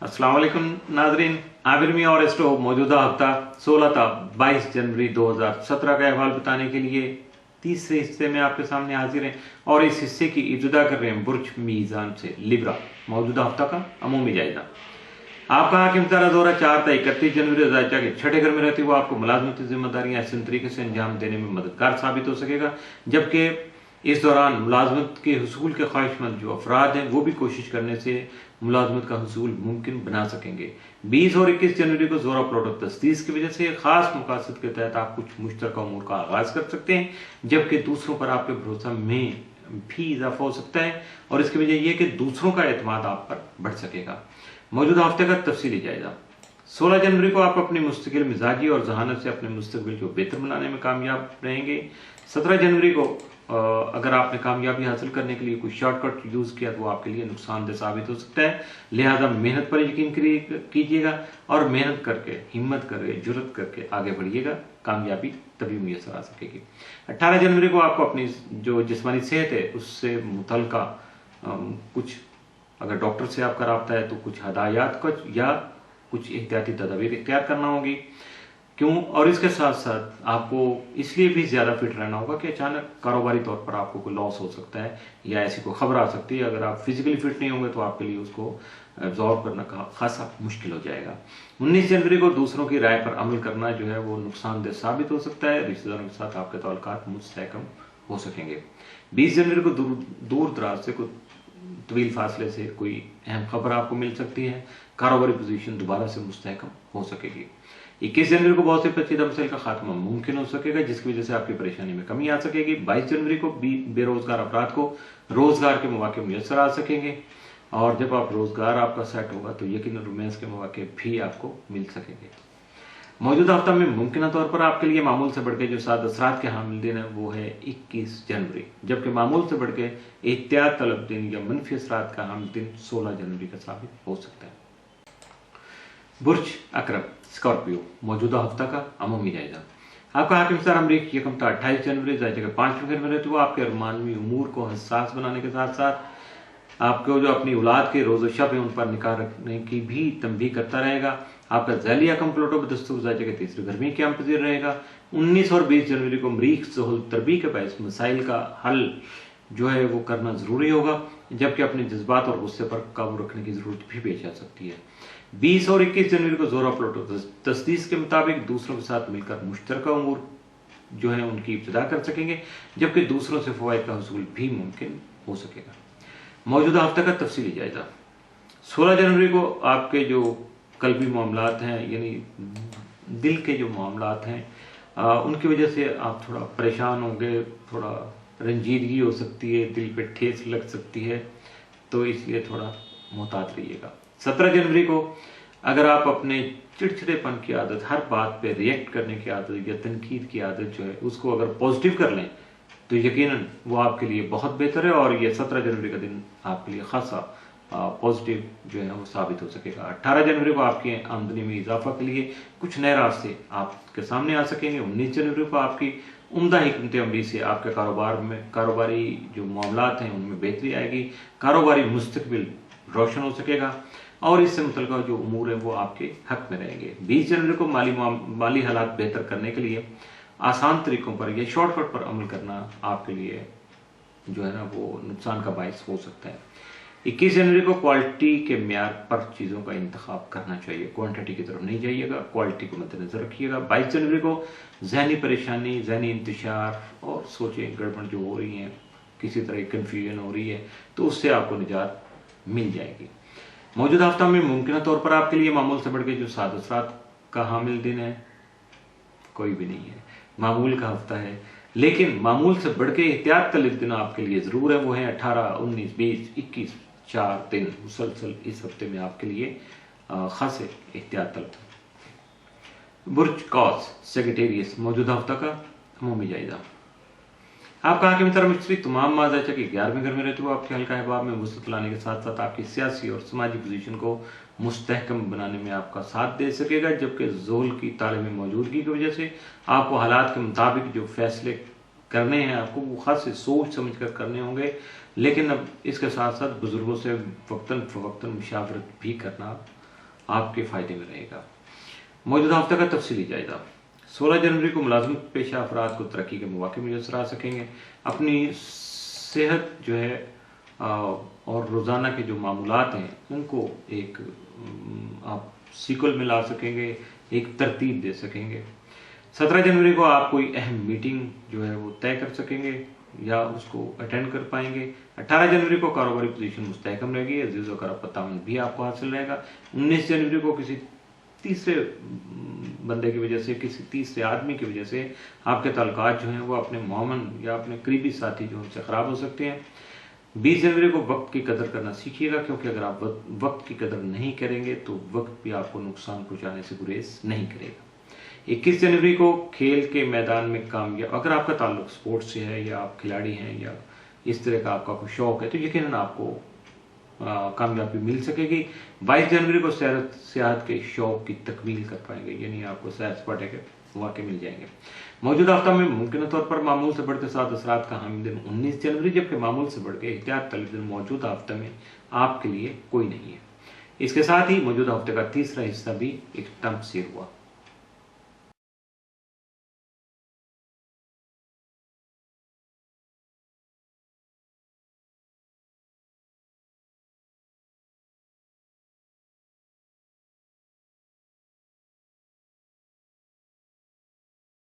अस्सलाम वालेकुम नाजरीन, आमिर मियां और एस्ट्रो मौजूदा हफ्ता 16 था 22 जनवरी 2017 का अहवाल बताने के लिए तीसरे हिस्से में आपके सामने हाजिर हैं और इस हिस्से की इब्तिदा कर रहे हैं बुर्ज मीज़ान से लिब्रा मौजूदा हफ्ता का अमूमी जायजा। आपका हाकिम तारा दौरा 4 था 31 जनवरी 2004 के छठे घर में रहते हुए आपको मुलाजमती जिम्मेदारियां ऐसे तरीके से अंजाम देने में मददगार साबित हो सकेगा, जबकि इस दौरान मुलाजमत के हसूल के ख्वाहिशमंद जो अफराद हैं वो भी कोशिश करने से मुलाजमत का हसूल मुमकिन बना सकेंगे। 20 और 21 जनवरी को जोरा प्लॉट ऑफ तस्दीस की वजह से खास मकासद के तहत आप कुछ मुश्तरका उमूर का आगाज कर सकते हैं, जबकि दूसरों पर आपके भरोसा में भी इजाफा हो सकता है और इसकी वजह यह कि दूसरों का एतमाद आप पर बढ़ सकेगा। मौजूदा हफ्ते का तफसीली जायजा। 16 जनवरी को आप अपनी मुस्तकिल मिजाजी और जहानत से अपने मुस्तकबिल को बेहतर बनाने में कामयाब रहेंगे। 17 जनवरी को अगर आपने कामयाबी हासिल करने के लिए कोई शॉर्टकट यूज किया तो वो आपके लिए नुकसानदेह साबित हो सकता है, लिहाजा मेहनत पर यकीन कीजिएगा और मेहनत करके, हिम्मत करके, जुर्रत करके आगे बढ़िएगा, कामयाबी तभी मुयसर आ सकेगी। 18 जनवरी को आपको अपनी जो जिस्मानी सेहत है उससे मुतल्लिका कुछ, अगर डॉक्टर से आपका राब्ता है तो कुछ हदायत या कुछ एहतियाती तदाबीर इख्तियार करना होगी। क्यों? और इसके साथ साथ आपको इसलिए भी ज्यादा फिट रहना होगा कि अचानक कारोबारी तौर पर आपको कोई लॉस हो सकता है या ऐसी कोई खबर आ सकती है। अगर आप फिजिकली फिट नहीं होंगे तो आपके लिए उसको एब्जॉर्ब करना खासा मुश्किल हो जाएगा। 19 जनवरी को दूसरों की राय पर अमल करना जो है वो नुकसानदेह साबित हो सकता है, रिश्तेदारों के साथ आपके ताल्लुकात मुस्तहकम हो सकेंगे। 20 जनवरी को दूर दराज से कोई तवील फासले से कोई अहम खबर आपको मिल सकती है, कारोबारी पोजीशन दोबारा से मुस्तहकम हो सकेगी। 21 जनवरी को बहुत से पेचीदा मसले का खात्मा मुमकिन हो सकेगा, जिसकी वजह से आपकी परेशानी में कमी आ सकेगी। 22 जनवरी को बेरोजगार अफराद को रोजगार के मौके मुयसर आ सकेंगे और जब आप रोजगार आपका सेट होगा तो यकीनन रोमांस के मौके भी आपको मिल सकेंगे। मौजूदा हफ्ता में मुमकिन तौर पर आपके लिए मामूल से बढ़ के जो 7 असरात के हामिल दिन है वो है 21 जनवरी, जबकि मामूल से बढ़ के एहतियात तलब दिन या मनफी असरात का हामिल दिन 16 जनवरी का साबित हो सकता है। बुर्ज अकरब स्कॉर्पियो मौजूदा हफ्ता का अमूमी जायजा। आपका हाकिम सर अमरीक यकम 28 जनवरी जायजा के 5वें घर में रहते हुए आपके अरमानवी उमूर को हसास बनाने के साथ साथ आपको जो अपनी औलाद के रोज़ शब है उन पर निकाह रखने की भी तंबीह करता रहेगा। आपका ज़ैली हकम प्लूटो बदस्तूर जायजा के 3रे घर में क्या पजीर रहेगा। 19 और 20 जनवरी को मरीख ज़ुहल तरबी के बायस मसाइल का हल जो है वो करना ज़रूरी होगा, जबकि अपने जज्बात और गुस्से पर काबू रखने की ज़रूरत भी पेश आ सकती है। 20 और 21 जनवरी को जोरा प्लूटो तस्दीस के मुताबिक दूसरों के साथ मिलकर मुश्तरका उमूर जो है उनकी इब्तिदा कर सकेंगे, जबकि दूसरों से फ़वाइद का हसूल भी मुमकिन हो सकेगा। मौजूदा हफ्ते का तफसीली जायजा। 16 जनवरी को आपके जो कल्बी मामलात हैं यानी दिल के जो मामलात हैं उनकी वजह से आप थोड़ा परेशान होंगे, थोड़ा रंजीदगी हो सकती है, दिल पे ठेस लग सकती है, तो इसलिए थोड़ा मोहतात रहिएगा। 17 जनवरी को अगर आप अपने चिड़चिड़ेपन की आदत, हर बात पे रिएक्ट करने की आदत या तनकीद की आदत जो है उसको अगर पॉजिटिव कर लें तो यकीनन वो आपके लिए बहुत बेहतर है और ये 17 जनवरी का दिन आपके लिए खासा पॉजिटिव जो है वो साबित हो सकेगा। 18 जनवरी को आपकी आमदनी में इजाफा के लिए कुछ नए रास्ते आपके सामने आ सकेंगे। 19 जनवरी को आपकी उम्दा हिकमत अमली से आपके कारोबारी जो मामलात हैं उनमें बेहतरी आएगी, कारोबारी मुस्तकबिल रोशन हो सकेगा और इससे मुतल्लिका जो उमूर है वो आपके हक में रहेंगे। 20 जनवरी को माली हालात बेहतर करने के लिए आसान तरीकों पर या शॉर्टकट पर अमल करना आपके लिए जो है ना वो नुकसान का बायस हो सकता है। 21 जनवरी को क्वालिटी के म्यार पर चीज़ों का इंतखाब करना चाहिए, क्वांटिटी की तरफ नहीं जाइएगा, क्वालिटी को मद्देनजर रखिएगा। 22 जनवरी को जहनी परेशानी, जहनी इंतशार और सोचें गड़बड़ जो हो रही हैं, किसी तरह की कन्फ्यूजन हो रही है तो उससे आपको निजात मिल जाएगी। मौजूदा हफ्ता में मुमकिन तौर पर आपके लिए मामूल से बढ़ के जो 7 असरात का हामिल दिन है कोई भी नहीं है, मामूल का हफ्ता है, लेकिन मामूल से बढ़ के एहतियात तलब दिन आपके लिए जरूर है, वो है 18, 19, 20, 21, 4 दिन मुसलसल इस हफ्ते में आपके लिए खासे एहतियात तलब। बुर्ज कॉस सेक्रेटेरियस मौजूदा हफ्ता का अमूमी जायजा। आपका हाकिम तरह मुश्तरक तमाम माजाचा के 11वें घर में रहते हुए आपके हल्का अहबाब में वसअत लाने के साथ साथ आपकी सियासी और समाजी पोजीशन को मुस्तहकम बनाने में आपका साथ दे सकेगा, जबकि ज़ोल की तालिमी मौजूदगी की वजह से आपको हालात के मुताबिक जो फैसले करने हैं आपको वो खास सोच समझ कर करने होंगे, लेकिन अब इसके साथ साथ बुजुर्गों से वक्तन फवक्तन मुशावरत भी करना आपके फायदे में रहेगा। मौजूदा हफ्ते का तफसीली जायजा। 16 जनवरी को मुलाजमत पेशा अफराद को तरक्की के मौके मुयसर आ सकेंगे। अपनी सेहत जो है और रोज़ाना के जो मामूलात हैं उनको एक आप सीक्वल में ला सकेंगे, एक तरतीब दे सकेंगे। 17 जनवरी को आप कोई अहम मीटिंग जो है वो तय कर सकेंगे या उसको अटेंड कर पाएंगे। 18 जनवरी को कारोबारी पोजीशन मुस्तहकम रहेगी, अजीज़ व करब ताउन भी आपको हासिल रहेगा। 19 जनवरी को किसी तीसरे बंदे की वजह से, किसी तीसरे आदमी की वजह से आपके ताल्लुकात जो हैं वो अपने मोमन या अपने करीबी साथी जो उनसे ख़राब हो सकते हैं। 20 जनवरी को वक्त की कदर करना सीखिएगा, क्योंकि अगर आप वक्त की कदर नहीं करेंगे तो वक्त भी आपको नुकसान पहुंचाने से गुरेज नहीं करेगा। 21 जनवरी को खेल के मैदान में कामयाब, अगर आपका ताल्लुक स्पोर्ट्स से है या आप खिलाड़ी हैं या इस तरह का आपका कोई शौक है तो यकीनन आपको कामयाबी मिल सकेगी। 22 जनवरी को सेहत के शौक की तकमील कर पाएंगे, यानी आपको सैर सपाटे के मौके मिल जाएंगे। मौजूदा हफ्ता में मुमकिन तौर पर मामूल से बढ़ते 7 असरात का हामी दिन 19 जनवरी, जबकि मामूल से बढ़ के एहतियात तलब दिन मौजूदा हफ्ते में आपके लिए कोई नहीं है। इसके साथ ही मौजूदा हफ्ते का तीसरा हिस्सा भी इख्तिताम पसीर हुआ।